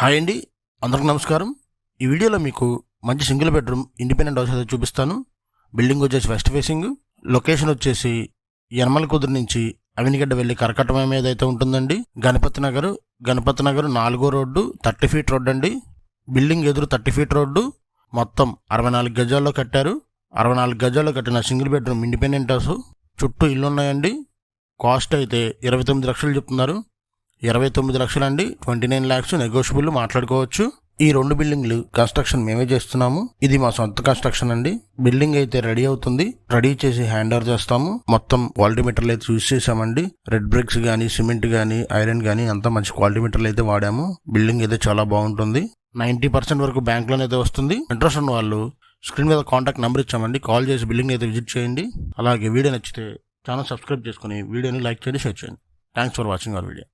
Hi అండి, అందరికి నమస్కారం. ఈ వీడియోలో మీకు మంచి సింగిల్ బెడ్రూమ్ ఇండిపెండెంట్ హౌస్ అయితే చూపిస్తాను. బిల్డింగ్ వచ్చేసి వెస్ట్ ఫేసింగ్, లొకేషన్ వచ్చేసి యనమల కుదురు నుంచి అవినిగడ్డ వెళ్ళి కరకట్టమ మీద అయితే ఉంటుందండి. గణపతి నగర్ 4వ రోడ్డు 30 ఫీట్ రోడ్డు అండి. బిల్డింగ్ ఎదురు 30 ఫీట్ రోడ్డు, మొత్తం 64 గజాల్లో కట్టారు. 64 గజాల్లో కట్టిన సింగిల్ బెడ్రూమ్ ఇండిపెండెంట్ హౌస్. చుట్టూ ఇల్లు ఉన్నాయండి. కాస్ట్ అయితే 29 లక్షలు చెప్తున్నారు. 29 లక్షలు అండి. 29 lakhs నెగోషియబుల్ మాట్లాడుకోవచ్చు. ఈ 2 బిల్డింగ్లు కన్స్ట్రక్షన్ మేమే చేస్తున్నాము. ఇది మా సొంత కన్స్ట్రక్షన్ అండి. బిల్డింగ్ అయితే రెడీ అవుతుంది. రెడీ చేసి హ్యాండ్ ఓవర్ చేస్తాము. మొత్తం క్వాలిటీ మెటీరియల్ అయితే యూజ్ చేసామండి. రెడ్ బ్రిక్స్ గానీ, సిమెంట్ గానీ, ఐరన్ గానీ అంతా మంచి క్వాలిటీ మెటీరియల్ అయితే వాడాము. బిల్డింగ్ అయితే చాలా బాగుంటుంది. 90% వరకు బ్యాంక్ లోన్ అయితే వస్తుంది. ఇంట్రెస్ట్ ఉన్న వాళ్ళు స్క్రీన్ మీద కాంటాక్ట్ నెంబర్ ఇచ్చామండి. కాల్ చేసి బిల్డింగ్ అయితే విజిట్ చేయండి. అలాగే వీడియో నచ్చితే ఛానల్ సబ్స్క్రైబ్ చేసుకుని వీడియోని లైక్ చేయండి, షేర్ చేయండి. Thanks for watching our video.